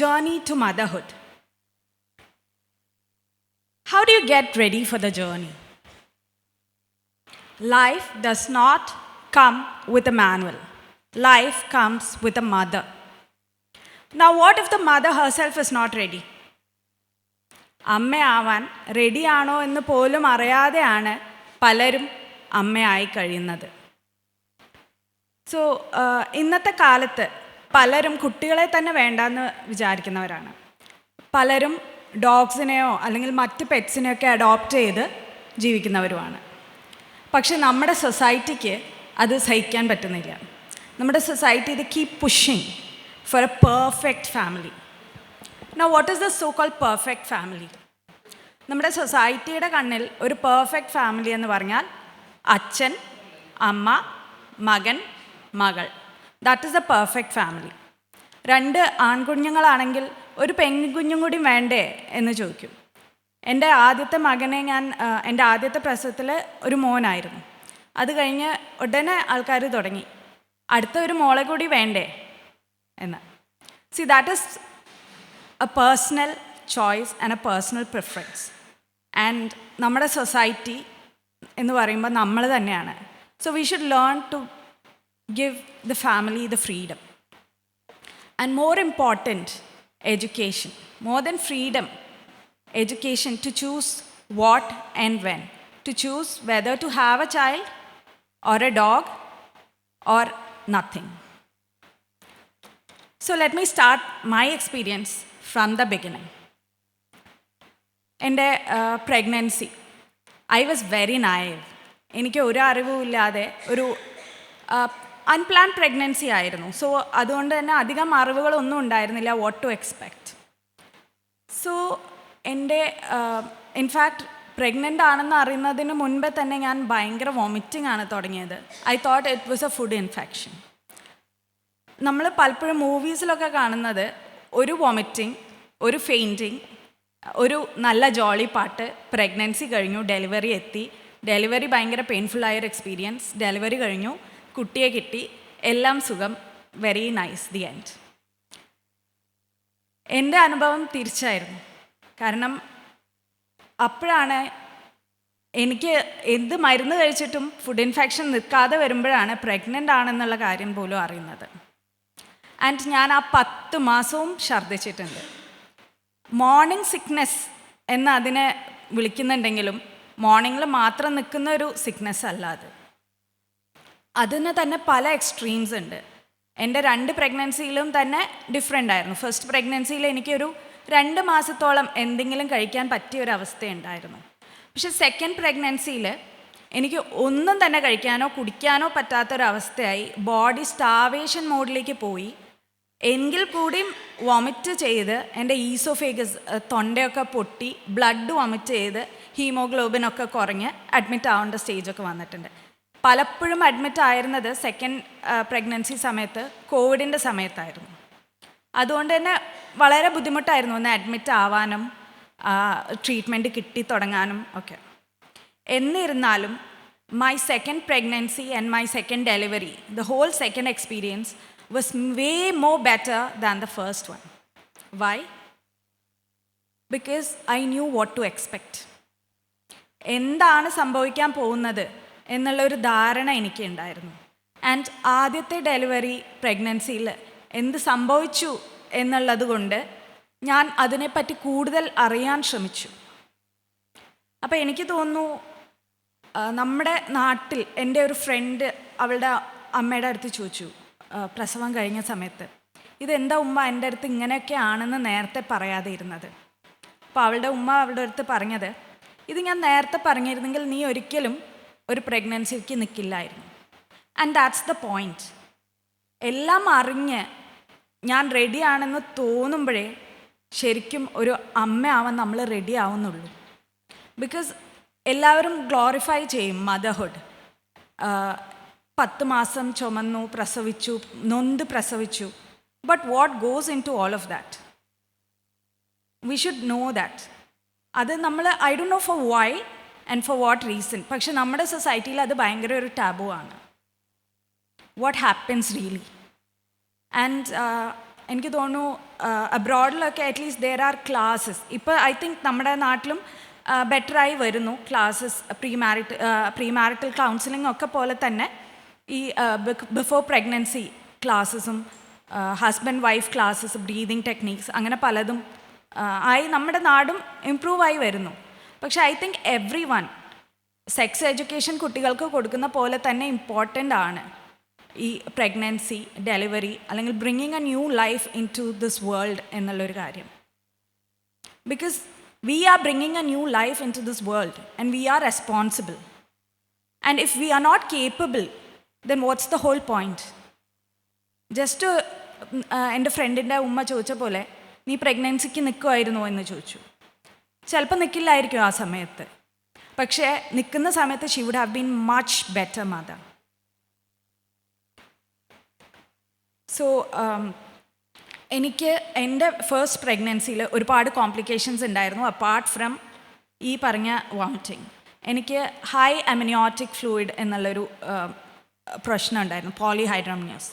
journey to motherhood. How do you get ready for the journey? Life does not come with a manual. Life comes with a mother. Now, what if the mother herself is not ready? അമ്മയാവാൻ റെഡിയാണോ എന്ന് പോലും അറിയാതെയാണ് പലരും അമ്മയായി കഴിയുന്നത്. So ഇന്നത്തെ കാലത്ത് പലരും കുട്ടികളെ തന്നെ വേണ്ടെന്ന് വിചാരിക്കുന്നവരാണ്. പലരും ഡോഗ്സിനെയോ അല്ലെങ്കിൽ മറ്റ് പെറ്റ്സിനെയൊക്കെ അഡോപ്റ്റ് ചെയ്ത് ജീവിക്കുന്നവരുമാണ്. പക്ഷെ നമ്മുടെ സൊസൈറ്റിക്ക് അത് സഹിക്കാൻ പറ്റുന്നില്ല. നമ്മുടെ സൊസൈറ്റി ഇത് keep pushing for a perfect family. Now, what is the so-called perfect family? നമ്മുടെ സൊസൈറ്റിയുടെ കണ്ണിൽ ഒരു പെർഫെക്റ്റ് ഫാമിലി എന്ന് പറഞ്ഞാൽ അച്ഛൻ, അമ്മ, മകൻ, മകൾ. That is A perfect family. 2 ആൺകുഞ്ഞുങ്ങളാണെങ്കിൽ ഒരു പെൺകുഞ്ഞും കൂടി വേണ്ടേ എന്ന് ചോദിക്കും. എൻ്റെ ആദ്യത്തെ മകനെ എൻ്റെ ആദ്യത്തെ പ്രസവത്തിൽ ഒരു മോനായിരുന്നു. അത് കഴിഞ്ഞ് ഉടനെ ആൾക്കാർ തുടങ്ങി അടുത്ത ഒരു മോളെ കൂടി വേണ്ടേ എന്ന്. C that is a personal choice and a personal preference. And നമ്മുടെ സൊസൈറ്റി എന്ന് പറയുമ്പോൾ നമ്മൾ തന്നെയാണ്. So we should learn to give the family the freedom. And more important, education. More than freedom, education to choose what and when. To choose whether to have a child or a dog or nothing. So let me start my experience from the beginning. എൻ്റെ pregnancy, I was very naive. എനിക്ക് ഒരു അറിവും ഇല്ലാതെ ഒരു unplanned pregnancy ആയിരുന്നു. So അതുകൊണ്ട് തന്നെ അധികം അറിവുകളൊന്നും ഉണ്ടായിരുന്നില്ല വാട്ട് ടു എക്സ്പെക്റ്റ്. സോ എൻ്റെ ഇൻഫാക്റ്റ് പ്രഗ്നൻ്റ് ആണെന്ന് അറിയുന്നതിന് മുൻപേ തന്നെ ഞാൻ ഭയങ്കര വോമിറ്റിംഗ് ആണ് തുടങ്ങിയത്. I thought it was A food infection. നമ്മൾ പലപ്പോഴും മൂവീസിലൊക്കെ കാണുന്നത് ഒരു വോമിറ്റിംഗ്, ഒരു ഫെയിൻറ്റിങ്, ഒരു നല്ല ജോളി പാട്ട്, പ്രഗ്നൻസി കഴിഞ്ഞു, ഡെലിവറി എത്തി, ഡെലിവറി ഭയങ്കര പെയിൻഫുള്ളായൊരു എക്സ്പീരിയൻസ്, ഡെലിവറി കഴിഞ്ഞു, കുട്ടിയെ കിട്ടി, എല്ലാം സുഖം, വെരി നൈസ്, ദി എൻഡ്. എൻ്റെ അനുഭവം തിരിച്ചായിരുന്നു. കാരണം അപ്പോഴാണ് എനിക്ക് എന്ത് മരുന്ന് കഴിച്ചിട്ടും ഫുഡ് ഇൻഫെക്ഷൻ നിൽക്കാതെ വരുമ്പോഴാണ് പ്രഗ്നൻ്റ് ആണെന്നുള്ള കാര്യം പോലും അറിയുന്നത്. ആൻഡ് ഞാൻ ആ 10 മാസവും ഛർദ്ദിച്ചിട്ടുണ്ട്. മോർണിംഗ് സിക്നെസ് എന്ന് അതിനെ വിളിക്കുന്നുണ്ടെങ്കിലും മോർണിംഗിൽ മാത്രം നിൽക്കുന്ന ഒരു സിക്നെസ് അല്ല അത്. അതിന് തന്നെ പല എക്സ്ട്രീംസ് ഉണ്ട്. എൻ്റെ 2 പ്രഗ്നൻസിയിലും തന്നെ ഡിഫറെൻ്റ് ആയിരുന്നു. ഫസ്റ്റ് പ്രഗ്നൻസിയിൽ എനിക്കൊരു 2 മാസത്തോളം എന്തെങ്കിലും കഴിക്കാൻ പറ്റിയ ഒരവസ്ഥയുണ്ടായിരുന്നു. പക്ഷെ സെക്കൻഡ് പ്രഗ്നൻസിയിൽ എനിക്ക് ഒന്നും തന്നെ കഴിക്കാനോ കുടിക്കാനോ പറ്റാത്തൊരവസ്ഥയായി. ബോഡി സ്റ്റാവേഷൻ മോഡിലേക്ക് പോയി. എങ്കിൽ കൂടിയും വോമിറ്റ് ചെയ്ത് എൻ്റെ ഈസോഫേഗസ് തൊണ്ടയൊക്കെ പൊട്ടി, ബ്ലഡ് വോമിറ്റ് ചെയ്ത് ഹീമോഗ്ലോബിനൊക്കെ കുറഞ്ഞ് അഡ്മിറ്റ് ആവേണ്ട സ്റ്റേജൊക്കെ വന്നിട്ടുണ്ട്. പലപ്പോഴും അഡ്മിറ്റ് ആയിരുന്നത് സെക്കൻഡ് പ്രഗ്നൻസി സമയത്ത് കോവിഡിൻ്റെ സമയത്തായിരുന്നു. അതുകൊണ്ട് തന്നെ വളരെ ബുദ്ധിമുട്ടായിരുന്നു ഒന്ന് അഡ്മിറ്റ് ആവാനും ട്രീറ്റ്മെൻറ്റ് കിട്ടി തുടങ്ങാനും ഒക്കെ. എന്നിരുന്നാലും my second pregnancy and my second delivery, the whole second experience was way more better than the first one. Why? Because I knew what to expect. എന്താണ് സംഭവിക്കാൻ പോകുന്നത് എന്നുള്ളൊരു ധാരണ എനിക്കുണ്ടായിരുന്നു. ആൻഡ് ആദ്യത്തെ ഡെലിവറി പ്രഗ്നൻസിയിൽ എന്ത് സംഭവിച്ചു എന്നുള്ളത് കൊണ്ട് ഞാൻ അതിനെപ്പറ്റി കൂടുതൽ അറിയാൻ ശ്രമിച്ചു. അപ്പോൾ എനിക്ക് തോന്നുന്നു നമ്മുടെ നാട്ടിൽ എൻ്റെ ഒരു ഫ്രണ്ട് അവളുടെ അമ്മയുടെ അടുത്ത് ചോദിച്ചു പ്രസവം കഴിഞ്ഞ സമയത്ത്, ഇതെന്താ ഉമ്മ എൻ്റെ അടുത്ത് ഇങ്ങനെയൊക്കെ ആണെന്ന് നേരത്തെ പറയാതെ ഇരുന്നത്. അപ്പോൾ അവളുടെ ഉമ്മ അവളുടെ അടുത്ത് പറഞ്ഞത്, ഇത് ഞാൻ നേരത്തെ പറഞ്ഞിരുന്നെങ്കിൽ നീ ഒരിക്കലും ഒരു പ്രഗ്നൻസിക്ക് നിൽക്കില്ലായിരുന്നു. And that's the point. എല്ലാം അറിഞ്ഞ് ഞാൻ റെഡിയാണെന്ന് തോന്നുമ്പോഴേ ശരിക്കും ഒരു അമ്മയാവാൻ നമ്മൾ റെഡി ആവുന്നുള്ളൂ. ബിക്കോസ് എല്ലാവരും ഗ്ലോറിഫൈ ചെയ്യും മദർഹുഡ്. 10 മാസം ചുമന്നു, പ്രസവിച്ചു, നൊന്ത് പ്രസവിച്ചു. But what goes into all of that? We should know that. അത് നമ്മൾ I don't know for why and for what reason. പക്ഷെ നമ്മുടെ സൊസൈറ്റിയിൽ അത് ഭയങ്കര ഒരു ടാബു ആണ്. What happens really? ആൻഡ് എനിക്ക് തോന്നുന്നു അബ്രോഡിലൊക്കെ അറ്റ്ലീസ്റ്റ് ദർ ആർ ക്ലാസ്സസ്. ഇപ്പോൾ ഐ തിങ്ക് നമ്മുടെ നാട്ടിലും ബെറ്ററായി വരുന്നു ക്ലാസ്സസ്. പ്രീ മാരിറ്റൽ കൗൺസിലിംഗ് ഒക്കെ പോലെ തന്നെ ഈ ബിഫോർ പ്രഗ്നൻസി ക്ലാസ്സസും husband wife classes, breathing techniques, അങ്ങനെ പലതും ആയി നമ്മുടെ നാടും ഇമ്പ്രൂവ് ആയി വരുന്നു. പക്ഷേ I think everyone sex education കുട്ടികൾക്ക് കൊടുക്കുന്ന പോലെ തന്നെ ഇമ്പോർട്ടൻ്റ് ആണ് ഈ പ്രഗ്നൻസി, ഡെലിവറി അല്ലെങ്കിൽ bringing a new life into this world എന്നുള്ളൊരു കാര്യം. Because we are bringing a new life into this world and we are responsible. And if we are not capable, then what's the whole point? Just എൻ്റെ ഫ്രണ്ടിൻ്റെ ഉമ്മ ചോദിച്ച പോലെ, നീ പ്രഗ്നൻസിക്ക് നിൽക്കുമായിരുന്നോ എന്ന് ചോദിച്ചു. ചിലപ്പോൾ നിൽക്കില്ലായിരിക്കും ആ സമയത്ത്, പക്ഷേ നിൽക്കുന്ന സമയത്ത് she would have been much better mother. So എനിക്ക് എൻ്റെ ഫസ്റ്റ് പ്രഗ്നൻസിയിൽ ഒരുപാട് കോംപ്ലിക്കേഷൻസ് ഉണ്ടായിരുന്നു. അപ്പാർട്ട് ഫ്രം ഈ പറഞ്ഞ വോമിറ്റിങ്, എനിക്ക് ഹൈ അമിനിയോട്ടിക് ഫ്ലൂയിഡ് എന്നുള്ളൊരു പ്രശ്നം ഉണ്ടായിരുന്നു, പോളിഹൈഡ്രംനിയസ്.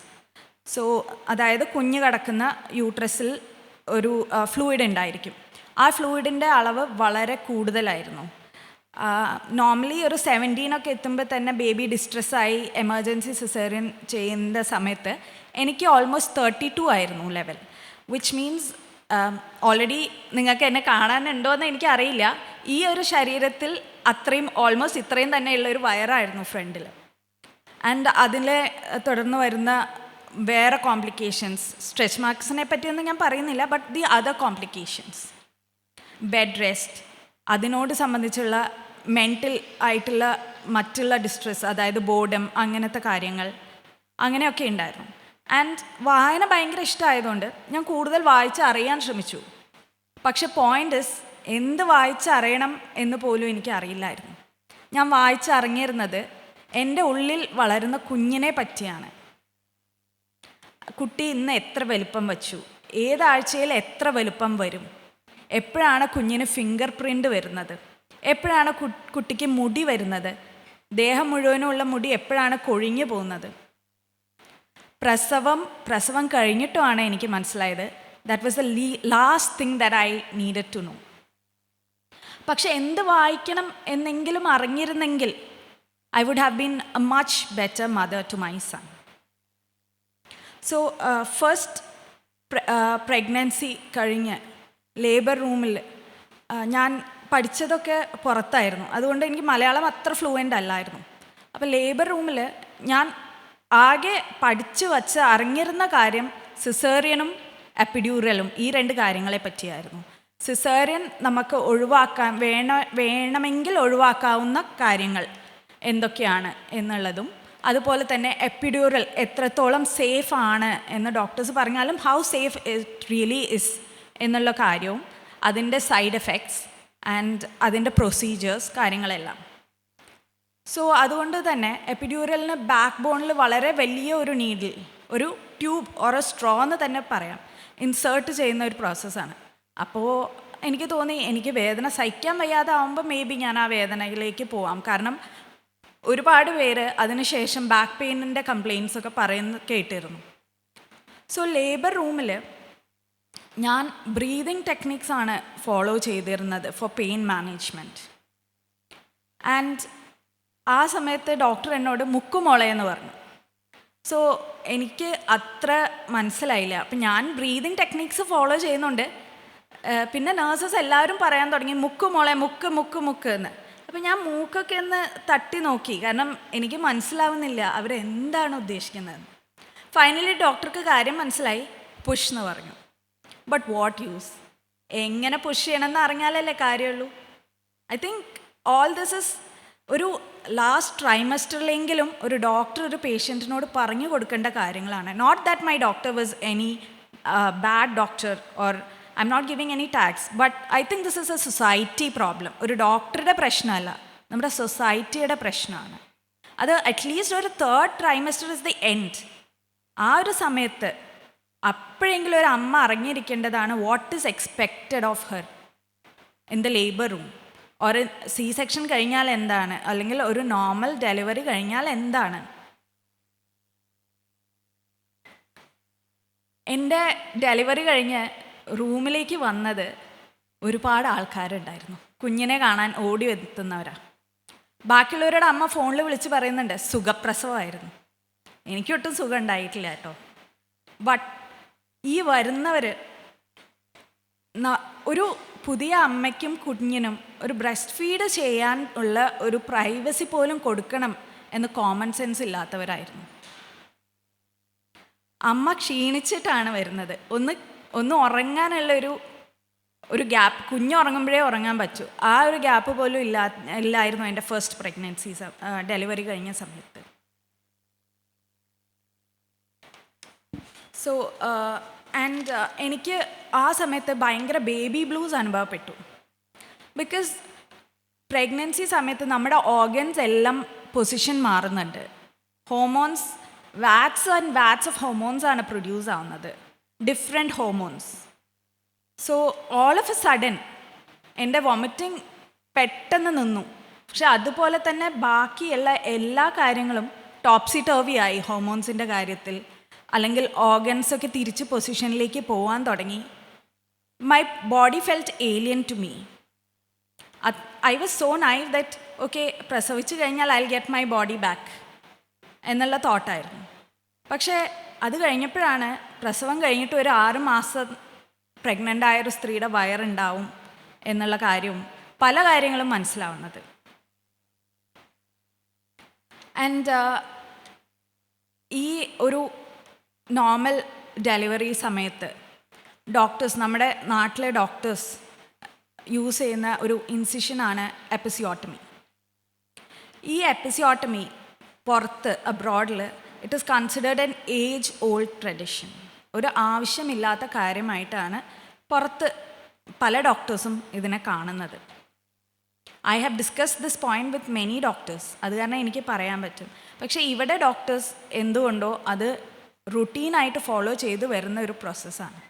സോ അതായത് കുഞ്ഞ് കിടക്കുന്ന യൂട്രസിൽ ഒരു ഫ്ലൂയിഡ് ഉണ്ടായിരിക്കും. ആ ഫ്ലൂയിഡിൻ്റെ അളവ് വളരെ കൂടുതലായിരുന്നു. നോർമലി ഒരു 17 എത്തുമ്പോൾ തന്നെ ബേബി ഡിസ്ട്രെസ്സായി എമർജൻസി സിസേറിയൻ ചെയ്യുന്ന സമയത്ത് എനിക്ക് ഓൾമോസ്റ്റ് 32 ആയിരുന്നു ലെവൽ. വിച്ച് മീൻസ് ഓൾറെഡി നിങ്ങൾക്ക് എന്നെ കാണാനുണ്ടോ എന്ന് എനിക്കറിയില്ല, ഈ ഒരു ശരീരത്തിൽ അത്രയും ഓൾമോസ്റ്റ് ഇത്രയും തന്നെയുള്ളൊരു വയറായിരുന്നു ഫ്രണ്ടിൽ. ആൻഡ് അതിലെ തുടർന്ന് വരുന്ന വേറെ കോംപ്ലിക്കേഷൻസ്, സ്ട്രെച്ച് മാർക്സിനെ പറ്റിയൊന്നും ഞാൻ പറയുന്നില്ല, but the other complications, bed rest, അതിനോട് സംബന്ധിച്ചുള്ള മെൻ്റൽ ആയിട്ടുള്ള മറ്റുള്ള ഡിസ്ട്രെസ്, അതായത് ബോർഡം, അങ്ങനത്തെ കാര്യങ്ങൾ അങ്ങനെയൊക്കെ ഉണ്ടായിരുന്നു. ആൻഡ് വായന ഭയങ്കര ഇഷ്ടമായതുകൊണ്ട് ഞാൻ കൂടുതൽ വായിച്ചറിയാൻ ശ്രമിച്ചു. പക്ഷെ പോയിൻ്റ് ഇസ്, എന്ത് വായിച്ചറിയണം എന്ന് പോലും എനിക്ക് അറിയില്ലായിരുന്നു. ഞാൻ വായിച്ചറിഞ്ഞിരുന്നത് എൻ്റെ ഉള്ളിൽ വളരുന്ന കുഞ്ഞിനെ പറ്റിയാണ്. കുട്ടി ഇന്ന് എത്ര വലുപ്പം വച്ചു, ഏതാഴ്ചയിൽ എത്ര വലുപ്പം വരും, എപ്പോഴാണ് കുഞ്ഞിന് ഫിംഗർ പ്രിൻ്റ് വരുന്നത്, എപ്പോഴാണ് കുട്ടിക്ക് മുടി വരുന്നത്, ദേഹം മുഴുവനുമുള്ള മുടി എപ്പോഴാണ് കൊഴിഞ്ഞു പോകുന്നത്. പ്രസവം കഴിഞ്ഞിട്ടുമാണ് എനിക്ക് മനസ്സിലായത് that was the last thing that I needed to know. പക്ഷെ എന്ത് വായിക്കണം എന്നെങ്കിലും അറിഞ്ഞിരുന്നെങ്കിൽ I would have been a much better mother to my son. So first pregnancy കഴിഞ്ഞ് ലേബർ റൂമിൽ ഞാൻ പഠിച്ചതൊക്കെ പുറത്തായിരുന്നു, അതുകൊണ്ട് എനിക്ക് മലയാളം അത്ര ഫ്ലുവൻ്റ് അല്ലായിരുന്നു. അപ്പോൾ ലേബർ റൂമിൽ ഞാൻ ആകെ പഠിച്ചു വച്ച് അറിഞ്ഞിരുന്ന കാര്യം സിസേറിയനും എപ്പിഡ്യൂറലും, ഈ 2 കാര്യങ്ങളെ പറ്റിയായിരുന്നു. സിസേറിയൻ നമുക്ക് വേണമെങ്കിൽ ഒഴിവാക്കാവുന്ന കാര്യങ്ങൾ എന്തൊക്കെയാണ് എന്നുള്ളതും, അതുപോലെ തന്നെ എപ്പിഡ്യൂറൽ എത്രത്തോളം സേഫ് ആണ് എന്ന് ഡോക്ടേഴ്സ് പറഞ്ഞാലും how safe it really is എന്നുള്ള കാര്യവും, അതിൻ്റെ സൈഡ് എഫക്ട്സ് ആൻഡ് അതിൻ്റെ പ്രൊസീജിയേഴ്സ്, കാര്യങ്ങളെല്ലാം. സോ അതുകൊണ്ട് തന്നെ എപ്പിഡ്യൂറലിന് ബാക്ക് ബോണിൽ വളരെ വലിയ ഒരു നീഡിൽ, ഒരു ട്യൂബ് ഓർ സ്ട്രോ എന്ന് തന്നെ പറയാം, ഇൻസേർട്ട് ചെയ്യുന്ന ഒരു പ്രോസസ്സാണ്. അപ്പോൾ എനിക്ക് തോന്നി എനിക്ക് വേദന സഹിക്കാൻ വയ്യാതെ ആകുമ്പോൾ മേ ബി ഞാൻ ആ വേദനയിലേക്ക് പോവാം. കാരണം ഒരുപാട് പേര് അതിനുശേഷം ബാക്ക് പെയിനിൻ്റെ കംപ്ലയിൻസ് ഒക്കെ കേട്ടിരുന്നു. സോ ലേബർ റൂമിൽ ഞാൻ ബ്രീതിങ് ടെക്നിക്സ് ആണ് ഫോളോ ചെയ്തിരുന്നത് ഫോർ പെയിൻ മാനേജ്മെൻറ്റ്. ആൻഡ് ആ സമയത്ത് ഡോക്ടർ എന്നോട് മുക്കുമോളെ എന്ന് പറഞ്ഞു. സോ എനിക്ക് അത്ര മനസ്സിലായില്ല. അപ്പം ഞാൻ ബ്രീതിങ് ടെക്നിക്സ് ഫോളോ ചെയ്യുന്നുണ്ട്, പിന്നെ നേഴ്സസ് എല്ലാവരും പറയാൻ തുടങ്ങി മുക്കുമോളെ, മുക്ക് എന്ന്. അപ്പം ഞാൻ മൂക്കൊക്കെ ഒന്ന് തട്ടി നോക്കി, കാരണം എനിക്ക് മനസ്സിലാവുന്നില്ല അവരെന്താണ് ഉദ്ദേശിക്കുന്നത്. ഫൈനലി ഡോക്ടർക്ക് കാര്യം മനസ്സിലായി, പുഷ് എന്ന് പറഞ്ഞു. ബട്ട് വാട്ട് യൂസ്, എങ്ങനെ പുഷ് ചെയ്യണമെന്ന് അറിഞ്ഞാലല്ലേ കാര്യമുള്ളൂ. I think all this is ഒരു ലാസ്റ്റ് ട്രൈമസ്റ്ററിലെങ്കിലും ഒരു ഡോക്ടർ ഒരു പേഷ്യൻറ്റിനോട് പറഞ്ഞു കൊടുക്കേണ്ട കാര്യങ്ങളാണ്. Not that my doctor was any bad doctor or I am not giving any tax, but I think this is a society problem. ഒരു ഡോക്ടറുടെ പ്രശ്നമല്ല, നമ്മുടെ സൊസൈറ്റിയുടെ പ്രശ്നമാണ് അത്. അറ്റ്ലീസ്റ്റ് ഒരു 3rd trimester is the end. ആ ഒരു സമയത്ത് അപ്പോഴെങ്കിലും ഒരു അമ്മ അറിഞ്ഞിരിക്കേണ്ടതാണ് what is expected of her in the labour room. ഒരു സി സെക്ഷൻ കഴിഞ്ഞാൽ എന്താണ്, അല്ലെങ്കിൽ ഒരു നോർമൽ ഡെലിവറി കഴിഞ്ഞാൽ എന്താണ്. എൻ്റെ ഡെലിവറി കഴിഞ്ഞ് റൂമിലേക്ക് വന്നത് ഒരുപാട് ആൾക്കാരുണ്ടായിരുന്നു. കുഞ്ഞിനെ കാണാൻ ഓടി എത്തുന്നവരാ. ബാക്കിയുള്ളവരുടെ അമ്മ ഫോണിൽ വിളിച്ച് പറയുന്നുണ്ട് സുഖപ്രസവമായിരുന്നു. എനിക്കൊട്ടും സുഖം ഉണ്ടായിട്ടില്ല കേട്ടോ. ബട്ട് ഈ വരുന്നവർ ഒരു പുതിയ അമ്മയ്ക്കും കുഞ്ഞിനും ഒരു ബ്രസ്റ്റ് ഫീഡ് ചെയ്യാൻ ഉള്ള ഒരു പ്രൈവസി പോലും കൊടുക്കണം എന്ന് കോമൺ സെൻസ് ഇല്ലാത്തവരായിരുന്നു. അമ്മ ക്ഷീണിച്ചിട്ടാണ് വരുന്നത്. ഒന്ന് ഉറങ്ങാനുള്ള ഒരു ഗ്യാപ്പ്, കുഞ്ഞ് ഉറങ്ങുമ്പോഴേ ഉറങ്ങാൻ പറ്റൂ, ആ ഒരു ഗ്യാപ്പ് പോലും ഇല്ലായിരുന്നു എൻ്റെ ഫസ്റ്റ് പ്രഗ്നൻസി ഡെലിവറി കഴിഞ്ഞ സമയത്ത്. സോ ആൻഡ് എനിക്ക് ആ സമയത്ത് ഭയങ്കര ബേബി ബ്ലൂസ് അനുഭവപ്പെട്ടു. ബിക്കോസ് പ്രഗ്നൻസി സമയത്ത് നമ്മുടെ ഓർഗൻസ് എല്ലാം പൊസിഷൻ മാറുന്നുണ്ട്. Hormones vats and vats of hormones ആണ് പ്രൊഡ്യൂസ് ആവുന്നത്, different hormones. So all of A sudden എൻ്റെ വോമിറ്റിംഗ് പെട്ടെന്ന് നിന്നു. പക്ഷെ അതുപോലെ തന്നെ ബാക്കിയുള്ള എല്ലാ കാര്യങ്ങളും ടോപ്സി ടേർവി ആയി. ഹോർമോൺസിൻ്റെ കാര്യത്തിൽ അല്ലെങ്കിൽ ഓർഗൻസൊക്കെ തിരിച്ച് പൊസിഷനിലേക്ക് പോകാൻ തുടങ്ങി. My body felt alien to me. I was so naive that okay, പ്രസവിച്ച് കഴിഞ്ഞാൽ I will get my body back എന്നുള്ള തോട്ടായിരുന്നു. പക്ഷേ അത് കഴിഞ്ഞപ്പോഴാണ് പ്രസവം കഴിഞ്ഞിട്ട് ഒരു 6 മാസം പ്രഗ്നൻ്റ് ആയൊരു സ്ത്രീയുടെ വയറുണ്ടാവും എന്നുള്ള കാര്യവും പല കാര്യങ്ങളും മനസ്സിലാവുന്നത്. ആൻഡ് ഈ ഒരു നോർമൽ ഡെലിവറി സമയത്ത് ഡോക്ടേഴ്സ്, നമ്മുടെ നാട്ടിലെ ഡോക്ടേഴ്സ് യൂസ് ചെയ്യുന്ന ഒരു ഇൻസിഷനാണ് എപ്പിസിയോട്ടമി. ഈ എപ്പിസിയോട്ടമി പുറത്ത് അബ്രോഡിൽ it is considered an age old tradition. ഒരു ആവശ്യമില്ലാത്ത കാര്യമായിട്ടാണ് പുറത്ത് പല ഡോക്ടേഴ്സും ഇതിനെ കാണുന്നത്. I have discussed this point with many doctors. അത് കാരണം എനിക്ക് പറയാൻ പറ്റും. പക്ഷേ ഇവിടെ ഡോക്ടേഴ്സ് എന്തുകൊണ്ടോ അത് റുട്ടീനായിട്ട് ഫോളോ ചെയ്ത് വരുന്ന ഒരു പ്രോസസ്സാണ്.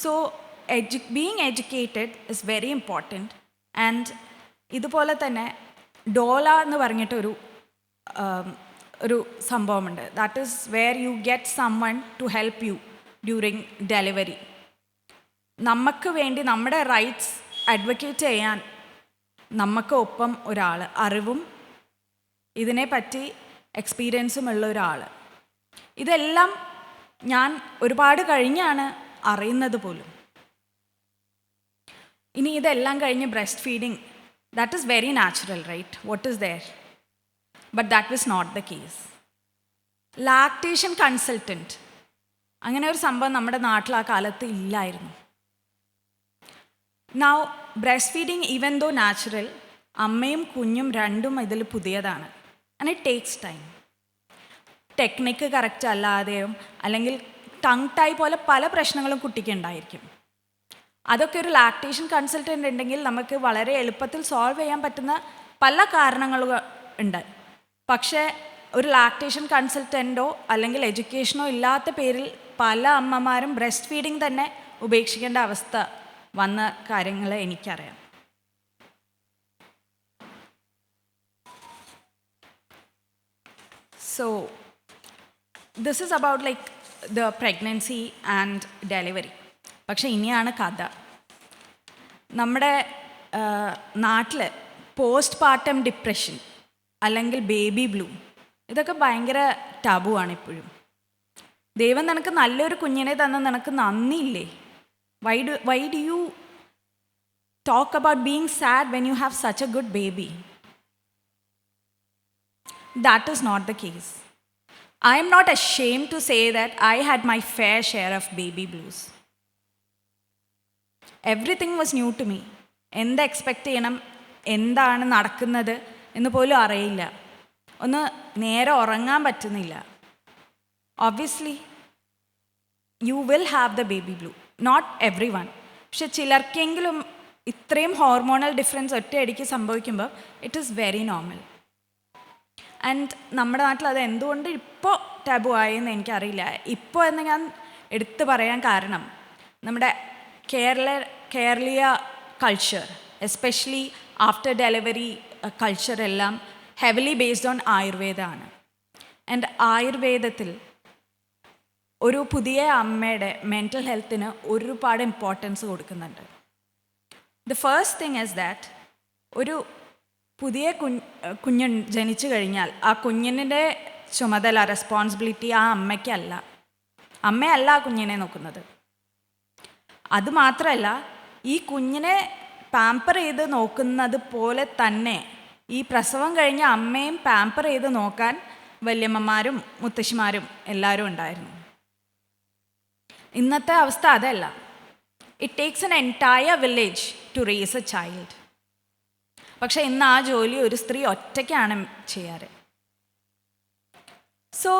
So being educated is very important. And ഇതുപോലെ തന്നെ ഡോല എന്ന് പറഞ്ഞിട്ടൊരു ഒരു സംഭവമുണ്ട്. That is where you get summon to help you during delivery. നമുക്ക് വേണ്ടി നമ്മുടെ റൈറ്റ്സ് അഡ്വക്കേറ്റ് ചെയ്യാൻ നമുക്ക് ഒപ്പം ഒരാൾ, അറിവും ഇതിനെപ്പറ്റി എക്സ്പീരിയൻസും ഉള്ള ഒരാൾ. ഇതെല്ലാം ഞാൻ ഒരുപാട് കഴിഞ്ഞാണ് അറിയുന്നത് പോലും. ഇനി ഇതെല്ലാം കഴിഞ്ഞ് breast feeding, that is very natural, right? What is there? But that was not the case. Lactation consultant, അങ്ങനെ ഒരു സംഭവം നമ്മുടെ നാട്ടിൽ ആ കാലത്ത് ഇല്ലായിരുന്നു. Now breast feeding even though natural, അമ്മയും കുഞ്ഞും രണ്ടും ഇതിൽ പുതിയതാണ്. And it takes time. Technique correct അല്ലാതെയും അല്ലെങ്കിൽ ടങ് ടൈ പോലെ പല പ്രശ്നങ്ങളും കുട്ടിക്ക് ഉണ്ടായിരിക്കും. അതൊക്കെ ഒരു ലാക്ടേഷൻ കൺസൾട്ടൻ്റ് ഉണ്ടെങ്കിൽ നമുക്ക് വളരെ എളുപ്പത്തിൽ സോൾവ് ചെയ്യാൻ പറ്റുന്ന പല കാരണങ്ങളും ഉണ്ട്. പക്ഷേ ഒരു ലാക്ടേഷൻ കൺസൾട്ടൻറ്റോ അല്ലെങ്കിൽ എഡ്യൂക്കേഷനോ ഇല്ലാത്ത പേരിൽ പല അമ്മമാരും ബ്രസ്റ്റ് ഫീഡിങ് തന്നെ ഉപേക്ഷിക്കേണ്ട അവസ്ഥ വന്ന കാര്യങ്ങൾ എനിക്കറിയാം. So this is about like the pregnancy and delivery. പക്ഷേ ഇനിയാണ് കഥ. നമ്മുടെ നാട്ടിൽ പോസ്റ്റ് പാർട്ടം ഡിപ്രഷൻ അല്ലെങ്കിൽ ബേബി ബ്ലൂ, ഇതൊക്കെ ഭയങ്കര ടാബുവാണ് ഇപ്പോഴും. ദൈവം നിനക്ക് നല്ലൊരു കുഞ്ഞിനെ തന്ന നിനക്ക് നന്ദിയില്ലേ? Why do you talk about being sad when you have such a good baby? That is not the case. I am not ashamed to say that I had my fair share of baby blues. Everything was new to me. എന്ത് expect ചെയ്യണം, എന്താണ് നടക്കുന്നത് എന്ന് പോലും അറിയില്ല. ഒന്ന് നേരെ ഉറങ്ങാൻ പറ്റുന്നില്ല. Obviously you will have the baby blue, not every one. പക്ഷെ ചിലർക്കെങ്കിലും ഇത്രയും ഹോർമോണൽ ഡിഫറൻസ് ഒറ്റയടിക്ക് സംഭവിക്കുമ്പോൾ it is very normal. And നമ്മുടെ നാട്ടിൽ അത് എന്തുകൊണ്ട് ഇപ്പോൾ ടാബു ആയെന്ന് എനിക്കറിയില്ല. ഇപ്പോൾ എന്ന് ഞാൻ എടുത്തു പറയാൻ കാരണം നമ്മുടെ കേരളീയ culture, especially after delivery culture എല്ലാം ഹെവിലി ബേസ്ഡ് ഓൺ ആയുർവേദമാണ്. ആൻഡ് ആയുർവേദത്തിൽ ഒരു പുതിയ അമ്മയുടെ മെൻ്റൽ ഹെൽത്തിന് ഒരുപാട് ഇമ്പോർട്ടൻസ് കൊടുക്കുന്നുണ്ട്. The first thing is that ഒരു പുതിയ കുഞ്ഞ് ജനിച്ചു കഴിഞ്ഞാൽ ആ കുഞ്ഞിൻ്റെ ചുമതല, റെസ്പോൺസിബിലിറ്റി ആ അമ്മയ്ക്കല്ല. അമ്മയല്ല ആ കുഞ്ഞിനെ നോക്കുന്നത്. അതുമാത്രമല്ല, ഈ കുഞ്ഞിനെ പാമ്പർ ചെയ്ത് നോക്കുന്നത് പോലെ തന്നെ ഈ പ്രസവം കഴിഞ്ഞ അമ്മയും പാമ്പർ ചെയ്ത് നോക്കാൻ വല്യമ്മമാരും മുത്തശ്ശിമാരും എല്ലാവരും ഉണ്ടായിരുന്നു. ഇന്നത്തെ അവസ്ഥ അതല്ല. It takes an entire village to raise a child. പക്ഷേ ഇന്ന് ആ ജോലി ഒരു സ്ത്രീ ഒറ്റയ്ക്കാണ് ചെയ്യാറ്. സോ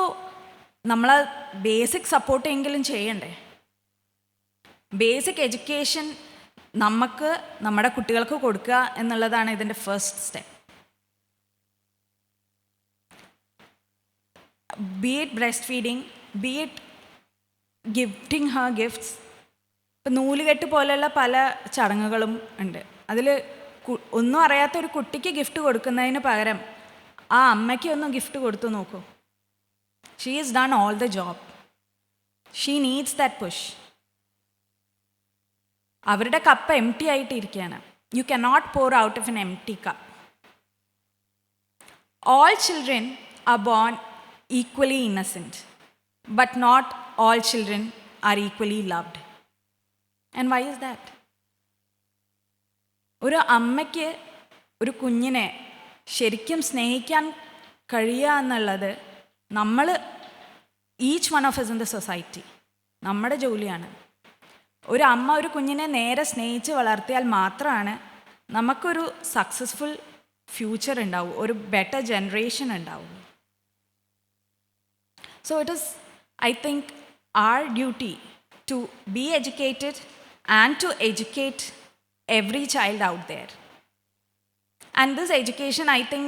നമ്മൾ ബേസിക് സപ്പോർട്ടെങ്കിലും ചെയ്യണ്ടേ? ബേസിക് എഡ്യൂക്കേഷൻ നമുക്ക് നമ്മുടെ കുട്ടികൾക്ക് കൊടുക്കുക എന്നുള്ളതാണ് ഇതിൻ്റെ first step. B it breast feeding, B it gifting Har gifts. ഇപ്പം നൂലുകെട്ട് പോലെയുള്ള പല ചടങ്ങുകളും ഉണ്ട്. അതിൽ ഒന്നും അറിയാത്ത ഒരു കുട്ടിക്ക് ഗിഫ്റ്റ് കൊടുക്കുന്നതിന് പകരം ആ അമ്മയ്ക്ക് ഒന്ന് ഗിഫ്റ്റ് കൊടുത്തു നോക്കൂ. She is done all the job. She needs that push. അവരുടെ കപ്പ് എം ടി ആയിട്ടിരിക്കുകയാണ്. You cannot pour out of an empty cup. All children are born equally innocent, but not all children are equally loved. And why is that? ഒരു അമ്മയ്ക്ക് ഒരു കുഞ്ഞിനെ ശരിക്കും സ്നേഹിക്കാൻ കഴിയുക എന്നുള്ളത് നമ്മൾ each one of us in the society നമ്മുടെ ജോലിയാണ്. ഒരു അമ്മ ഒരു കുഞ്ഞിനെ നേരെ സ്നേഹിച്ച് വളർത്തിയാൽ മാത്രമാണ് നമുക്കൊരു സക്സസ്ഫുൾ ഫ്യൂച്ചർ ഉണ്ടാവും, ഒരു ബെറ്റർ ജനറേഷൻ ഉണ്ടാവും. So it is, I think, our duty to be educated and to educate every child out there. And this education, I think,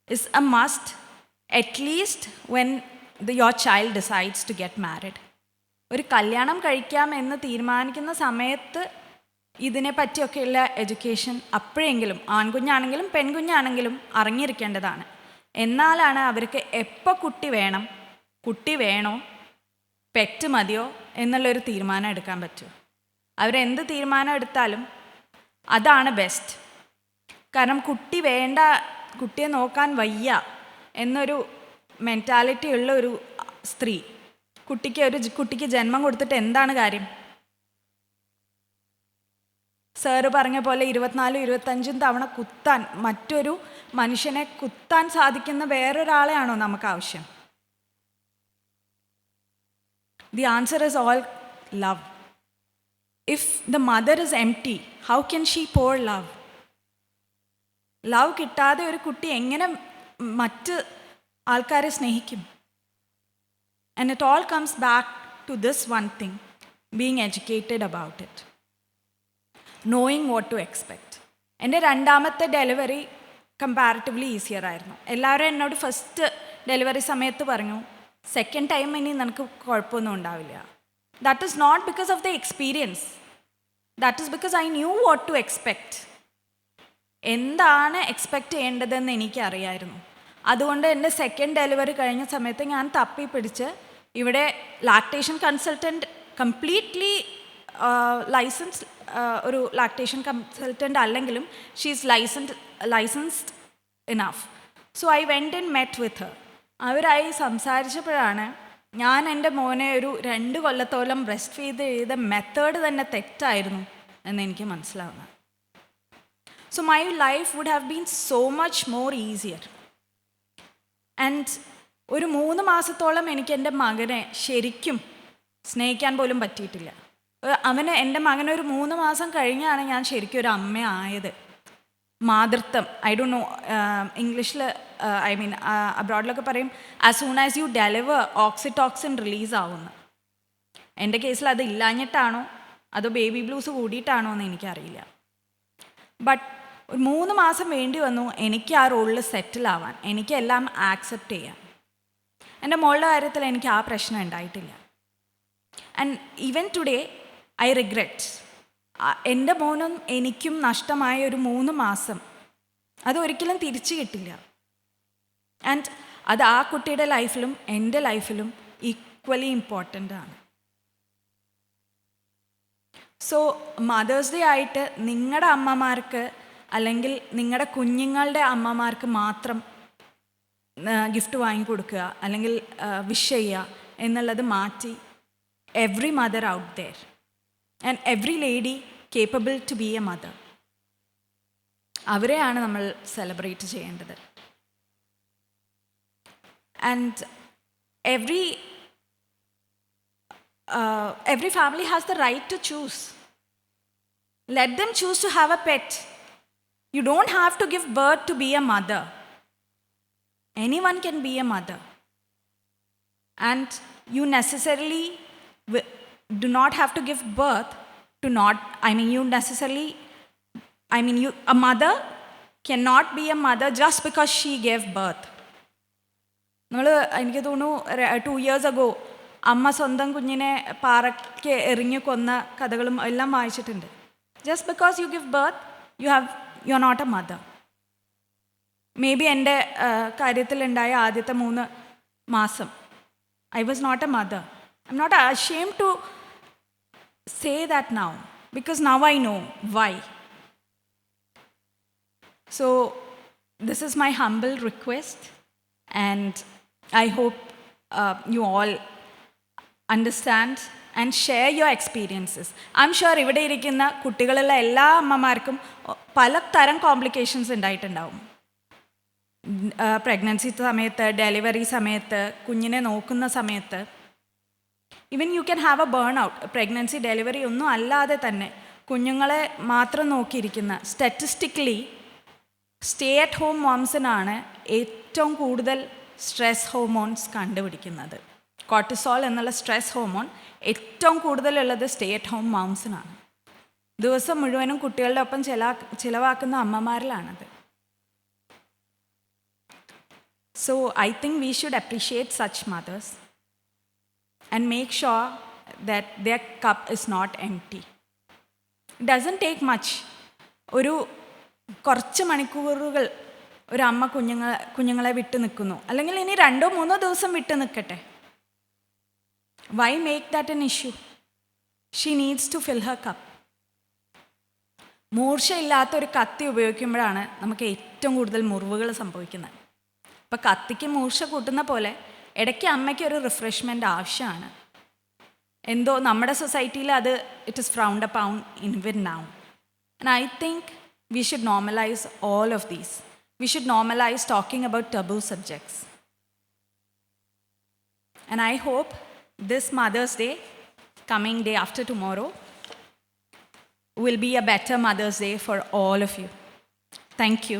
is a must, at least when your child decides to get married. ഒരു കല്യാണം കഴിക്കാം എന്ന് തീരുമാനിക്കുന്ന സമയത്ത് ഇതിനെ പറ്റിയൊക്കെയുള്ള education അപ്പോഴെങ്കിലും ആൺകുഞ്ഞാണെങ്കിലും പെൺകുഞ്ഞാണെങ്കിലും അറിഞ്ഞിരിക്കേണ്ടതാണ്. എന്നാലാണ് അവർക്ക് എപ്പോൾ കുട്ടി വേണോ പെറ്റ് മതിയോ എന്നുള്ളൊരു തീരുമാനം എടുക്കാൻ പറ്റൂ. അവരെന്ത് തീരുമാനം എടുത്താലും അതാണ് ബെസ്റ്റ്. കാരണം കുട്ടിയെ നോക്കാൻ വയ്യ എന്നൊരു മെൻറ്റാലിറ്റി ഉള്ള ഒരു സ്ത്രീ കുട്ടിക്ക് ജന്മം കൊടുത്തിട്ട് എന്താണ് കാര്യം? സാറ് പറഞ്ഞ പോലെ 24-25 തവണ കുത്താൻ, മറ്റൊരു മനുഷ്യനെ കുത്താൻ സാധിക്കുന്ന വേറൊരാളെയാണോ നമുക്ക് ആവശ്യം? The answer is all love. If the mother is empty, how can she pour love? Love കിട്ടാതെ ഒരു കുട്ടി എങ്ങനെ മറ്റ് ആൾക്കാരെ സ്നേഹിക്കും? And it all comes back to this one thing, being educated about it, knowing what to expect. എൻ്റെ രണ്ടാമത്തെ delivery comparatively easier ആയിരുന്നു. എല്ലാവരും എന്നോട് ഫസ്റ്റ് ഡെലിവറി സമയത്ത് പറഞ്ഞു, സെക്കൻഡ് ടൈം ഇനി നിനക്ക് കുഴപ്പമൊന്നും ഉണ്ടാവില്ല. That is not because of the experience, that is because I knew what to expect. എന്താണ് എക്സ്പെക്റ്റ് ചെയ്യേണ്ടതെന്ന് എനിക്കറിയായിരുന്നു. അതുകൊണ്ട് എൻ്റെ സെക്കൻഡ് ഡെലിവറി കഴിഞ്ഞ സമയത്ത് ഞാൻ തപ്പി പിടിച്ച് ഇവിടെ ലാക്ടേഷൻ കൺസൾട്ടൻറ്റ്, കംപ്ലീറ്റ്ലി ലൈസൻസ്ഡ് ഒരു ലാക്ടേഷൻ കൺസൾട്ടൻ്റ് അല്ലെങ്കിലും she is licensed enough. So I went and met with her. അവരായി സംസാരിച്ചപ്പോഴാണ് ഞാൻ എൻ്റെ മോനെ ഒരു 2 കൊല്ലത്തോളം ബ്രസ്റ്റ് ഫീഡ് ചെയ്ത മെത്തേഡ് തന്നെ തെറ്റായിരുന്നു എന്നെനിക്ക് മനസ്സിലാവുന്നത്. So my life would have been so much more easier. And ഒരു 3 മാസത്തോളം എനിക്ക് എൻ്റെ മകനെ ശരിക്കും സ്നേഹിക്കാൻ പോലും പറ്റിയിട്ടില്ല. എൻ്റെ മകനൊരു 3 മാസം കഴിഞ്ഞാണ് ഞാൻ ശരിക്കും ഒരു അമ്മയായത്. മാതൃത്വം, ഐ ഡോണ്ട് നോ ഇംഗ്ലീഷിൽ, ഐ മീൻ അബ്രോഡിലൊക്കെ പറയും as soon as you deliver oxytocin release ആവുന്നു. എൻ്റെ കേസിൽ അത് ഇല്ലാഞ്ഞിട്ടാണോ അതോ ബേബി ബ്ലൂസ് കൂടിയിട്ടാണോ എന്ന് എനിക്കറിയില്ല. ബട്ട് ഒരു 3 മാസം വേണ്ടി വന്നു എനിക്ക് ആ റോളിൽ സെറ്റിൽ ആവാൻ, എനിക്കെല്ലാം ആക്സെപ്റ്റ് ചെയ്യാൻ. എൻ്റെ മോളുടെ കാര്യത്തിൽ എനിക്ക് ആ പ്രശ്നം ഉണ്ടായിട്ടില്ല. And even today I regret. എൻ്റെ മോനും എനിക്കും നഷ്ടമായ ഒരു 3 മാസം അതൊരിക്കലും തിരിച്ചു കിട്ടില്ല. ആൻഡ് അത് ആ കുട്ടിയുടെ ലൈഫിലും എൻ്റെ ലൈഫിലും ഈക്വലി ഇമ്പോർട്ടൻ്റ് ആണ്. സോ മദേഴ്സ് ഡേ ആയിട്ട് നിങ്ങളുടെ അമ്മമാർക്ക് അല്ലെങ്കിൽ നിങ്ങളുടെ കുഞ്ഞുങ്ങളുടെ അമ്മമാർക്ക് മാത്രം ഗിഫ്റ്റ് വാങ്ങിക്കൊടുക്കുക അല്ലെങ്കിൽ വിഷ് ചെയ്യുക എന്നുള്ളത് മാറ്റി every mother out there and every lady capable to be a mother, അവരെയാണ് നമ്മൾ സെലിബ്രേറ്റ് ചെയ്യേണ്ടത്. And every family has the right to choose. Let them choose to have a pet. You don't have to give birth to be a mother. Anyone can be a mother. And you necessarily do not have to give birth to not, a mother cannot be a mother just because she gave birth. എനിക്ക് തോന്നുന്നു 2 years ago അമ്മ സ്വന്തം കുഞ്ഞിനെ പാറയ്ക്ക് എറിഞ്ഞു കൊന്ന കഥകളും എല്ലാം വായിച്ചിട്ടുണ്ട്. Just because you give birth you are not a mother. Maybe എൻ്റെ കാര്യത്തിലുണ്ടായ ആദ്യത്തെ 3 മാസം I was not a mother. I am not ashamed to say that now because now I know why. So this is my humble request and I hope you all understand and share your experiences. I'm sure ഇവിടെ ഇരിക്കുന്ന കുട്ടികളുള്ള എല്ലാ അമ്മമാർക്കും പലതരം complications ഉണ്ടായിട്ടുണ്ടാവും. Pregnancy സമയത്ത്, delivery സമയത്ത്, കുഞ്ഞിനെ നോക്കുന്ന സമയത്ത്. Even you can have a burnout. Pregnancy delivery ഒന്നും അല്ലാതെ തന്നെ കുഞ്ഞുങ്ങളെ മാത്രം നോക്കിയിരിക്കുന്ന സ്റ്റാറ്റിസ്റ്റിക്കലി സ്റ്റേ അറ്റ് ഹോം മോംസിനാണ് ഏറ്റവും കൂടുതൽ സ്ട്രെസ് ഹോർമോൺസ് കണ്ടുപിടിക്കുന്നത്. കോർട്ടിസോൾ എന്നുള്ള സ്ട്രെസ് ഹോർമോൺ ഏറ്റവും കൂടുതലുള്ളത് സ്റ്റേ അറ്റ് ഹോം മോംസിനാണ്. ദിവസം മുഴുവനും കുട്ടികളുടെ ഒപ്പം ചിലവാക്കുന്ന അമ്മമാരിലാണത്. So I think we should appreciate such mothers and make sure that their cup is not empty. It doesn't take much. ഒരു കുറച്ച് മണിക്കൂറുകൾ ഒരു അമ്മ കുഞ്ഞുങ്ങളെ വിട്ട് നിൽക്കുന്നു, അല്ലെങ്കിൽ ഇനി 2-3 ദിവസം വിട്ട് നിൽക്കട്ടെ. Why make that an issue? She needs to fill her cup. മൂർച്ചയില്ലാത്തൊരു കത്തി ഉപയോഗിക്കുമ്പോഴാണ് നമുക്ക് ഏറ്റവും കൂടുതൽ മുറിവുകൾ സംഭവിക്കുന്നത്. അപ്പോൾ കത്തിക്ക് മൂർച്ച കൂട്ടുന്ന പോലെ ഇടയ്ക്ക് അമ്മയ്ക്ക് ഒരു റിഫ്രഷ്മെൻ്റ് ആവശ്യമാണ്. എന്തോ നമ്മുടെ സൊസൈറ്റിയിൽ അത് ഇറ്റ് ഇസ് ഫ്രൗണ്ട് അപ്പോൺ ഇവൻ now. And I think we should normalize all of these. We should normalize talking about taboo subjects. And I hope this Mother's Day, coming day after tomorrow, will be a better Mother's Day for all of you. Thank you.